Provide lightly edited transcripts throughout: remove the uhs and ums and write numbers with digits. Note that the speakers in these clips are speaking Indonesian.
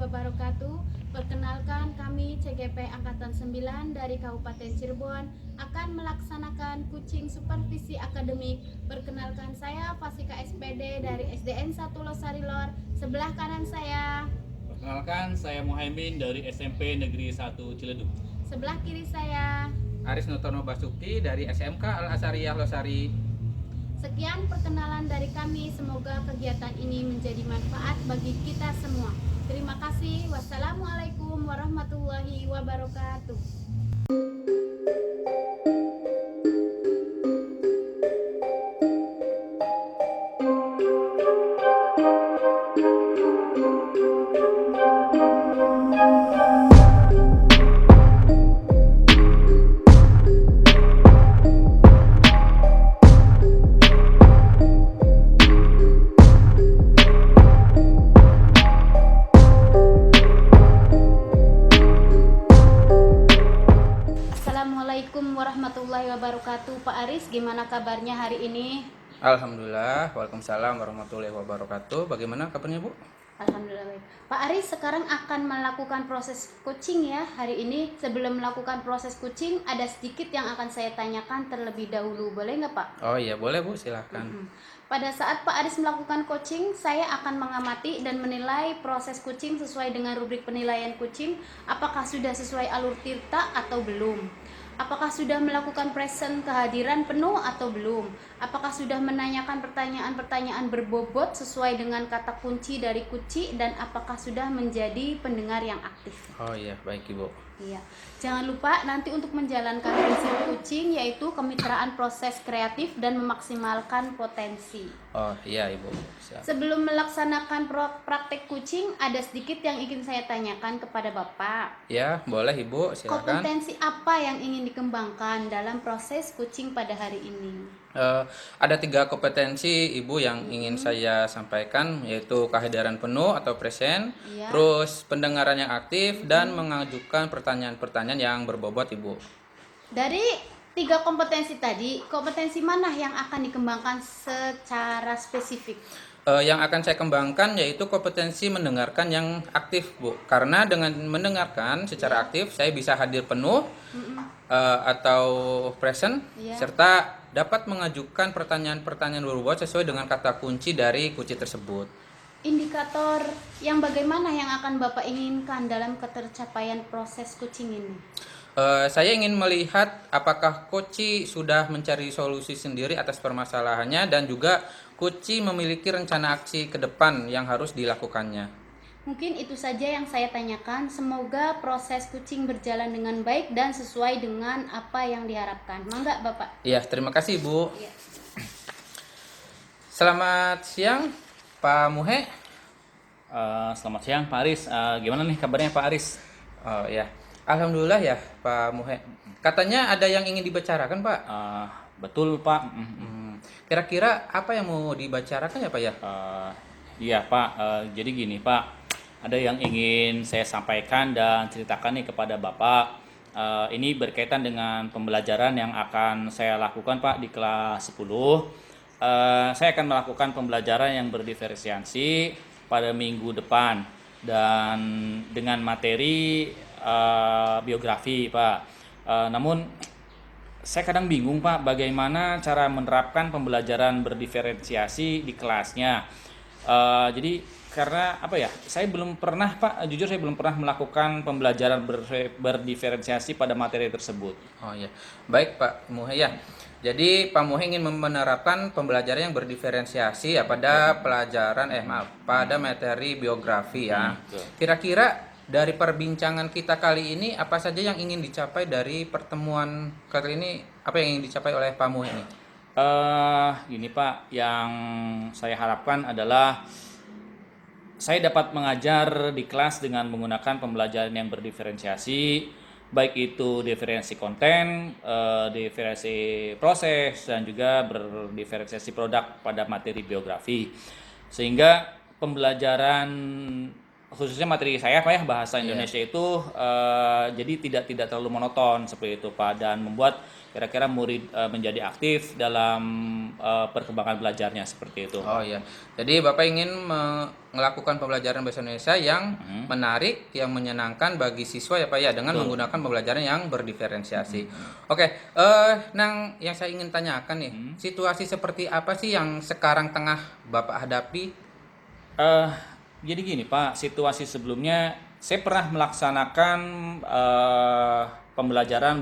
wabarakatuh. Perkenalkan, kami CGP Angkatan 9 dari Kabupaten Cirebon akan melaksanakan coaching supervisi akademik. Perkenalkan, saya Fasika SPD dari SDN 1 Losari Lor. Sebelah kanan saya. Perkenalkan, saya Muhaimin dari SMP Negeri 1 Ciledug. Sebelah kiri saya. Aris Nutono Basuki dari SMK Al Azhariyah Losari. Sekian perkenalan dari kami. Semoga kegiatan ini menjadi manfaat bagi kita semua. Terima kasih. Wassalamualaikum warahmatullahi wabarakatuh. Assalamualaikum warahmatullahi wabarakatuh. Pak Aris, gimana kabarnya hari ini? Alhamdulillah, waalaikumsalam warahmatullahi wabarakatuh. Bagaimana kabarnya Bu? Alhamdulillah baik. Pak Aris sekarang akan melakukan proses coaching ya hari ini. Sebelum melakukan proses coaching, ada sedikit yang akan saya tanyakan terlebih dahulu. Boleh nggak Pak? Oh iya boleh Bu, silahkan. Pada saat Pak Aris melakukan coaching, saya akan mengamati dan menilai proses coaching sesuai dengan rubrik penilaian coaching. Apakah sudah sesuai alur tirta atau belum? Apakah sudah melakukan present kehadiran penuh atau belum? Apakah sudah menanyakan pertanyaan-pertanyaan berbobot sesuai dengan kata kunci dari kunci, dan apakah sudah menjadi pendengar yang aktif? Oh iya, baik Ibu. Iya. Jangan lupa nanti untuk menjalankan prinsip coaching yaitu kemitraan proses kreatif dan memaksimalkan potensi. Oh iya Ibu. Siap. Sebelum melaksanakan praktek coaching, ada sedikit yang ingin saya tanyakan kepada Bapak. Ya, boleh Ibu, silakan. Kompetensi apa yang ingin dikembangkan dalam proses coaching pada hari ini? Ada 3 kompetensi Ibu yang ingin saya sampaikan, yaitu kehadiran penuh atau present, Iya. terus pendengaran yang aktif, dan mengajukan pertanyaan-pertanyaan yang berbobot Ibu. Dari 3 kompetensi tadi, kompetensi mana yang akan dikembangkan secara spesifik? Yang akan saya kembangkan yaitu kompetensi mendengarkan yang aktif Bu, karena dengan mendengarkan secara aktif saya bisa hadir penuh atau present, Iya. serta dapat mengajukan pertanyaan-pertanyaan berbobot sesuai dengan kata kunci dari kunci tersebut. Indikator yang bagaimana yang akan Bapak inginkan dalam ketercapaian proses coaching ini? Saya ingin melihat apakah coach sudah mencari solusi sendiri atas permasalahannya, dan juga coach memiliki rencana aksi ke depan yang harus dilakukannya. Mungkin itu saja yang saya tanyakan. Semoga proses coaching berjalan dengan baik dan sesuai dengan apa yang diharapkan. Mangga Bapak. Iya, terima kasih Bu. Iya. Selamat siang Pak Muhe. Selamat siang Pak Aris. Gimana nih kabarnya Pak Aris? Oh ya, alhamdulillah ya Pak Muhe. Katanya ada yang ingin dibicarakan Pak. Betul Pak. Kira-kira apa yang mau dibicarakan ya Pak ya? Iya Pak. Jadi gini Pak, ada yang ingin saya sampaikan dan ceritakan nih kepada Bapak. Ini berkaitan dengan pembelajaran yang akan saya lakukan Pak di kelas 10. Saya akan melakukan pembelajaran yang berdiferensiasi pada minggu depan dan dengan materi biografi Pak. Namun saya kadang bingung Pak, bagaimana cara menerapkan pembelajaran berdiferensiasi di kelasnya. Jadi karena apa ya, saya belum pernah Pak, jujur saya belum pernah melakukan pembelajaran berdiferensiasi pada materi tersebut. Oh ya, baik Pak Muhe ya. Jadi Pak Muhe ingin menerapkan pembelajaran yang berdiferensiasi ya pada pada materi biografi ya. Betul. Kira-kira dari perbincangan kita kali ini apa saja yang ingin dicapai dari pertemuan kali ini? Apa yang ingin dicapai oleh Pak Muhe ini? Gini Pak, yang saya harapkan adalah saya dapat mengajar di kelas dengan menggunakan pembelajaran yang berdiferensiasi, baik itu diferensi konten, diferensi proses, dan juga berdiferensiasi produk pada materi biografi. Sehingga pembelajaran khususnya materi saya Pak ya, bahasa Iya. Indonesia itu jadi tidak terlalu monoton seperti itu Pak, dan membuat kira-kira murid menjadi aktif dalam perkembangan belajarnya seperti itu. Oh iya. Jadi Bapak ingin melakukan pembelajaran bahasa Indonesia yang menarik, yang menyenangkan bagi siswa ya Pak ya, dengan Betul. menggunakan pembelajaran yang berdiferensiasi. Oke, Nang, yang saya ingin tanyakan nih, situasi seperti apa sih yang sekarang tengah Bapak hadapi? Eh, jadi gini Pak, situasi sebelumnya saya pernah melaksanakan pembelajaran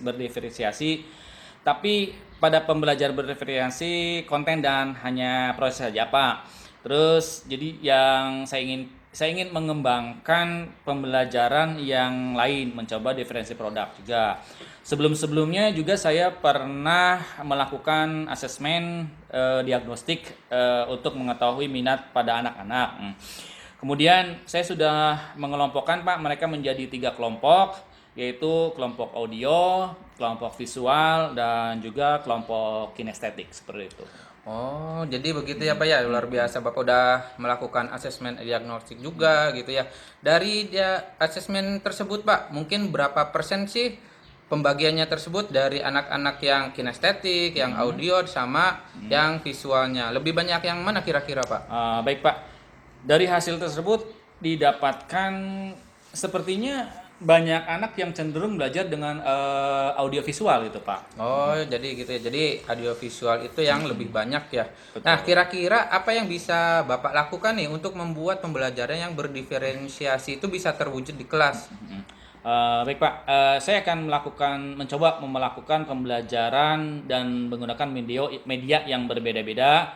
berdiferensiasi, tapi pada pembelajaran berdiferensiasi konten dan hanya proses saja Pak. Terus jadi yang saya ingin mengembangkan pembelajaran yang lain, mencoba diferensi produk juga. Sebelum-sebelumnya juga saya pernah melakukan asesmen diagnostik untuk mengetahui minat pada anak-anak. Kemudian saya sudah mengelompokkan Pak mereka menjadi 3 kelompok, yaitu kelompok audio, kelompok visual, dan juga kelompok kinestetik seperti itu. Oh, jadi begitu ya Pak ya, luar biasa Bapak udah melakukan asesmen diagnostik juga gitu ya. Dari asesmen tersebut Pak, mungkin berapa persen sih pembagiannya tersebut dari anak-anak yang kinestetik, yang audio, sama yang visualnya? Lebih banyak yang mana kira-kira Pak? Baik Pak, dari hasil tersebut didapatkan sepertinya banyak anak yang cenderung belajar dengan audiovisual itu Pak. Oh, jadi gitu ya. Jadi audiovisual itu yang lebih banyak ya. Betul. Nah, kira-kira apa yang bisa Bapak lakukan nih untuk membuat pembelajaran yang berdiferensiasi itu bisa terwujud di kelas? Baik Pak, saya akan mencoba melakukan pembelajaran dan menggunakan media yang berbeda-beda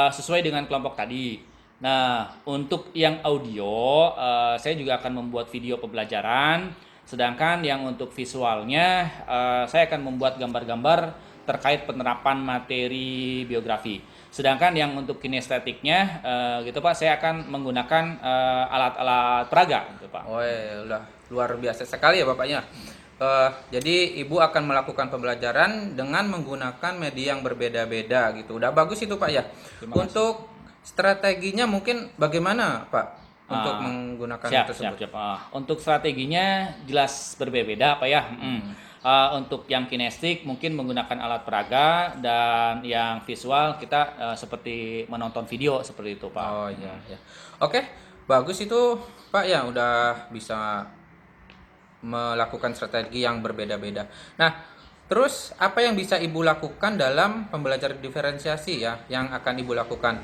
sesuai dengan kelompok tadi. Nah, untuk yang audio, saya juga akan membuat video pembelajaran. Sedangkan yang untuk visualnya, saya akan membuat gambar-gambar terkait penerapan materi biografi. Sedangkan yang untuk kinestetiknya, gitu Pak, saya akan menggunakan alat-alat peraga, gitu Pak. Oh, udah luar biasa sekali ya Bapaknya. Jadi Ibu akan melakukan pembelajaran dengan menggunakan media yang berbeda-beda gitu. Udah bagus itu Pak ya. Terima kasih. Untuk strateginya mungkin bagaimana Pak untuk Ah, menggunakan Siap. tersebut? Untuk strateginya jelas berbeda Pak ya. Untuk yang kinestik mungkin menggunakan alat peraga, dan yang visual kita seperti menonton video seperti itu Pak. Oh iya ya. Oke, bagus itu Pak ya, udah bisa melakukan strategi yang berbeda-beda. Nah, terus apa yang bisa Ibu lakukan dalam pembelajaran diferensiasi ya yang akan Ibu lakukan?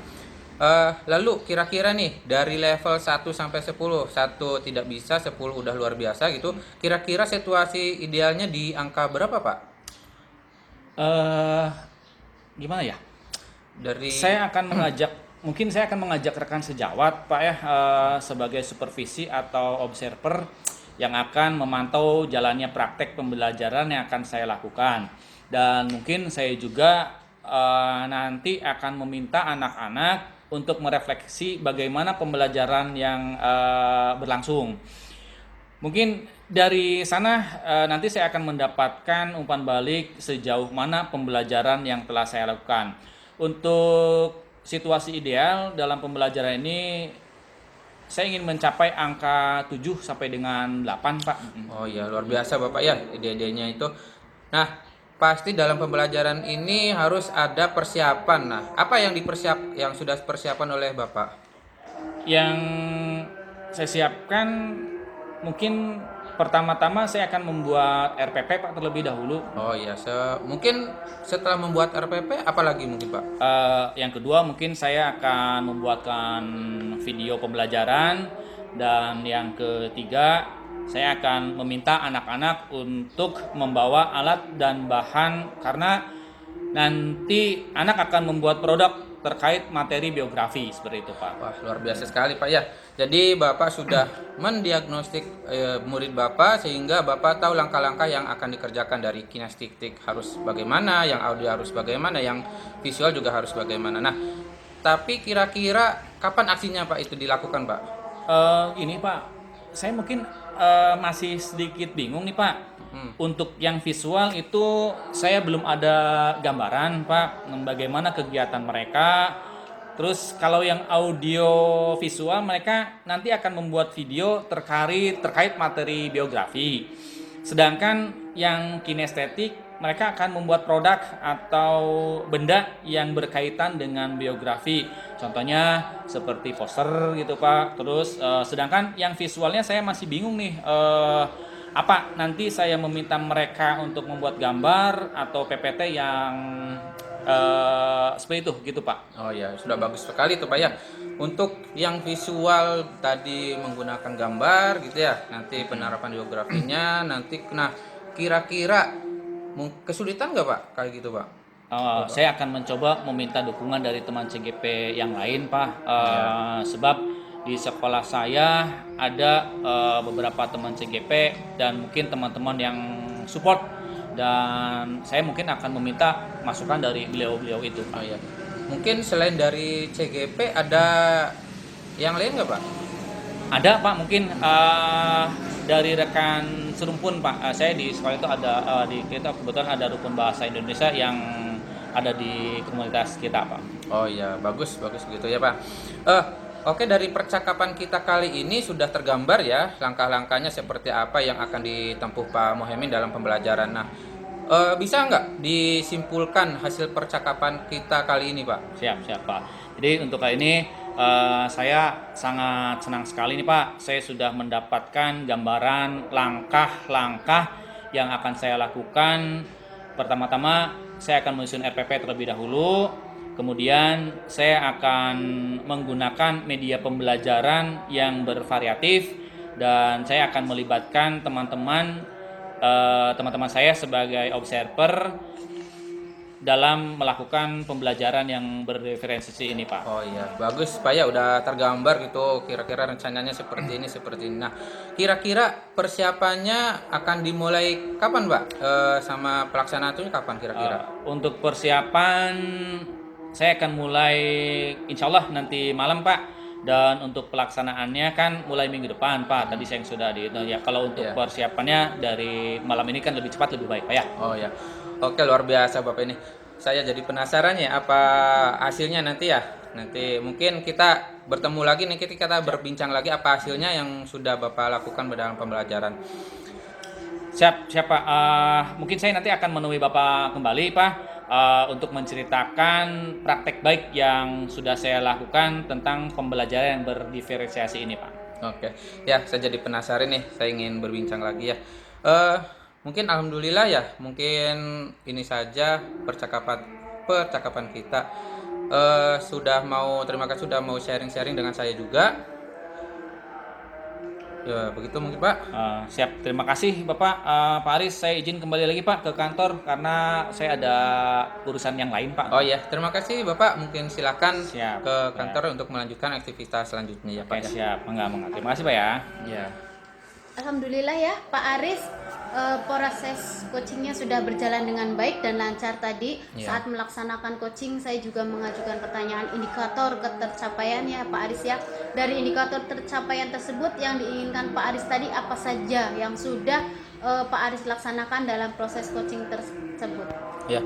Lalu kira-kira nih dari level 1 sampai 10, 1 tidak bisa, 10 udah luar biasa gitu. Kira-kira situasi idealnya di angka berapa, Pak? Eh, Gimana ya? Dari Mungkin saya akan mengajak rekan sejawat Pak ya, sebagai supervisi atau observer yang akan memantau jalannya praktek pembelajaran yang akan saya lakukan. Dan mungkin saya juga nanti akan meminta anak-anak untuk merefleksi bagaimana pembelajaran yang berlangsung. Mungkin dari sana nanti saya akan mendapatkan umpan balik sejauh mana pembelajaran yang telah saya lakukan. Untuk situasi ideal dalam pembelajaran ini, saya ingin mencapai angka 7 sampai dengan 8, Pak. Oh iya, luar biasa Bapak ya ide-idenya itu. Nah, pasti dalam pembelajaran ini harus ada persiapan. Nah, apa yang sudah persiapan oleh Bapak? Yang saya siapkan mungkin pertama-tama saya akan membuat RPP Pak terlebih dahulu. Oh iya, mungkin setelah membuat RPP apalagi mungkin Pak? Yang kedua mungkin saya akan membuatkan video pembelajaran, dan yang ketiga saya akan meminta anak-anak untuk membawa alat dan bahan, karena nanti anak akan membuat produk terkait materi biografi seperti itu Pak. Wah, luar biasa sekali Pak ya. Jadi Bapak sudah mendiagnostik murid Bapak, sehingga Bapak tahu langkah-langkah yang akan dikerjakan, dari kinestetik harus bagaimana, yang audio harus bagaimana, yang visual juga harus bagaimana. Nah, tapi kira-kira kapan aksinya Pak itu dilakukan Pak? Ini Pak, saya mungkin masih sedikit bingung nih Pak. Untuk yang visual itu saya belum ada gambaran Pak, bagaimana kegiatan mereka. Terus kalau yang audio visual mereka nanti akan membuat video terkait materi biografi. Sedangkan yang kinestetik mereka akan membuat produk atau benda yang berkaitan dengan biografi. Contohnya seperti poster gitu Pak. Terus sedangkan yang visualnya saya masih bingung nih. Apa nanti saya meminta mereka untuk membuat gambar atau PPT yang seperti itu gitu Pak. Oh ya, sudah bagus sekali tuh Pak ya. Untuk yang visual tadi menggunakan gambar gitu ya. Nanti penerapan biografinya nanti nah kira-kira kesulitan nggak Pak kayak gitu Pak? Saya akan mencoba meminta dukungan dari teman CGP yang lain Pak. Sebab di sekolah saya ada beberapa teman CGP dan mungkin teman-teman yang support, dan saya mungkin akan meminta masukan dari beliau-beliau itu. Oh ya. Mungkin selain dari CGP ada yang lain nggak Pak? Ada Pak, mungkin dari rekan serumpun Pak. Saya di sekolah itu ada di kita kebetulan ada rukun bahasa Indonesia yang ada di komunitas kita Pak. Oh iya, bagus begitu ya Pak. Oke, dari percakapan kita kali ini sudah tergambar ya langkah-langkahnya seperti apa yang akan ditempuh Pak Muhaimin dalam pembelajaran. Nah, bisa nggak disimpulkan hasil percakapan kita kali ini Pak? Siap Pak. Jadi untuk kali ini saya sangat senang sekali nih Pak. Saya sudah mendapatkan gambaran langkah-langkah yang akan saya lakukan. Pertama-tama saya akan menyusun RPP terlebih dahulu. Kemudian saya akan menggunakan media pembelajaran yang bervariatif, dan saya akan melibatkan teman-teman saya sebagai observer dalam melakukan pembelajaran yang berdiferensiasi ini Pak. Oh iya, bagus Pak ya, udah tergambar gitu kira-kira rencananya seperti ini. Nah, kira-kira persiapannya akan dimulai kapan Pak? Sama pelaksanaannya kapan kira-kira? Untuk persiapan saya akan mulai insya Allah nanti malam Pak. Dan untuk pelaksanaannya kan mulai minggu depan Pak. Tadi saya sudah ya, kalau untuk persiapannya dari malam ini kan lebih cepat lebih baik Pak ya. Oh ya. Oke, luar biasa Bapak ini. Saya jadi penasaran ya apa hasilnya nanti ya. Nanti mungkin kita bertemu lagi nih, kita berbincang lagi apa hasilnya yang sudah Bapak lakukan dalam pembelajaran. Siap Pak. Mungkin saya nanti akan menemui Bapak kembali Pak untuk menceritakan praktek baik yang sudah saya lakukan tentang pembelajaran yang berdiferensiasi ini Pak. Oke, ya saya jadi penasaran nih, saya ingin berbincang lagi ya. Mungkin alhamdulillah ya, mungkin ini saja percakapan kita. Terima kasih sudah mau sharing-sharing dengan saya juga. Ya begitu mungkin Pak. Siap, terima kasih Bapak. Pak Aris, saya izin kembali lagi Pak ke kantor karena saya ada urusan yang lain Pak. Oh ya, terima kasih Bapak. Mungkin silakan Siap, ke kantor untuk melanjutkan aktivitas selanjutnya ya Pak. Oke, siap, enggak. Terima kasih Pak ya. Ya. Alhamdulillah ya Pak Aris, proses coachingnya sudah berjalan dengan baik dan lancar tadi. Saat melaksanakan coaching saya juga mengajukan pertanyaan indikator ketercapaiannya Pak Aris ya. Dari indikator tercapaian tersebut yang diinginkan Pak Aris tadi apa saja yang sudah Pak Aris laksanakan dalam proses coaching tersebut? Ya.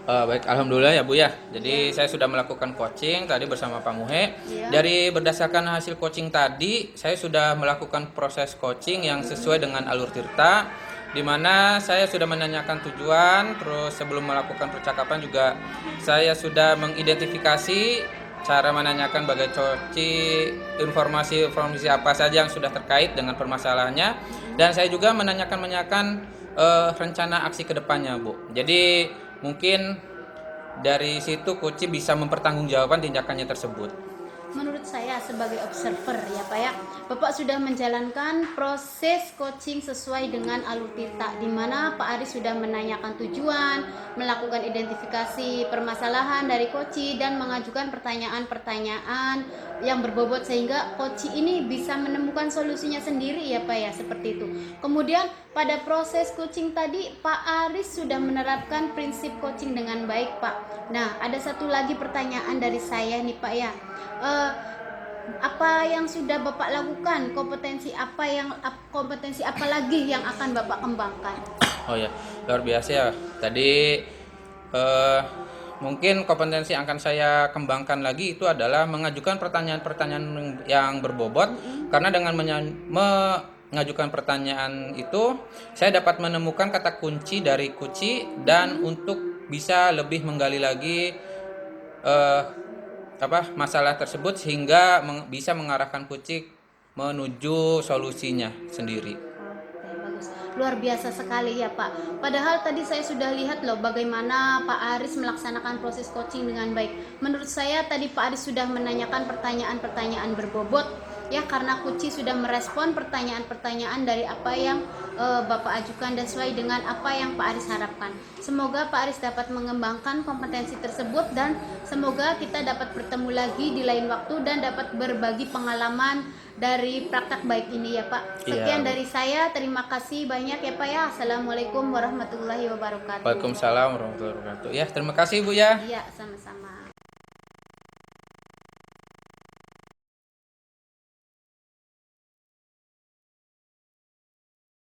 Baik, alhamdulillah ya Bu ya. Jadi saya sudah melakukan coaching tadi bersama Pak Muhe. Dari berdasarkan hasil coaching tadi, saya sudah melakukan proses coaching yang sesuai dengan alur Tirta, di mana saya sudah menanyakan tujuan, terus sebelum melakukan percakapan juga saya sudah mengidentifikasi cara menanyakan bagai coci informasi apa saja yang sudah terkait dengan permasalahannya, dan saya juga menanyakan rencana aksi kedepannya Bu. Jadi mungkin dari situ coach bisa mempertanggungjawabkan tindakannya tersebut. Menurut saya sebagai observer ya Pak ya, Bapak sudah menjalankan proses coaching sesuai dengan alur Tirta, di mana Pak Aris sudah menanyakan tujuan, melakukan identifikasi permasalahan dari coach dan mengajukan pertanyaan-pertanyaan yang berbobot sehingga coach ini bisa menemukan solusinya sendiri ya Pak ya, seperti itu. Kemudian pada proses coaching tadi Pak Aris sudah menerapkan prinsip coaching dengan baik Pak. Nah, ada satu lagi pertanyaan dari saya nih Pak ya. Apa yang sudah Bapak lakukan? Kompetensi apa lagi yang akan Bapak kembangkan? Oh ya, luar biasa ya. Tadi mungkin kompetensi yang akan saya kembangkan lagi itu adalah mengajukan pertanyaan-pertanyaan yang berbobot, karena dengan mengajukan pertanyaan itu saya dapat menemukan kata kunci dari kuci, dan untuk bisa lebih menggali lagi masalah tersebut sehingga bisa mengarahkan kuci menuju solusinya sendiri. Oke, bagus. Luar biasa sekali ya Pak. Padahal tadi saya sudah lihat loh bagaimana Pak Aris melaksanakan proses coaching dengan baik. Menurut saya tadi Pak Aris sudah menanyakan pertanyaan-pertanyaan berbobot ya, karena Kuci sudah merespon pertanyaan-pertanyaan dari apa yang Bapak ajukan dan sesuai dengan apa yang Pak Aris harapkan. Semoga Pak Aris dapat mengembangkan kompetensi tersebut, dan semoga kita dapat bertemu lagi di lain waktu dan dapat berbagi pengalaman dari praktek baik ini ya Pak. Sekian dari saya, terima kasih banyak ya Pak ya. Assalamualaikum warahmatullahi wabarakatuh. Waalaikumsalam warahmatullahi wabarakatuh. Ya, terima kasih Bu ya. Iya, sama-sama.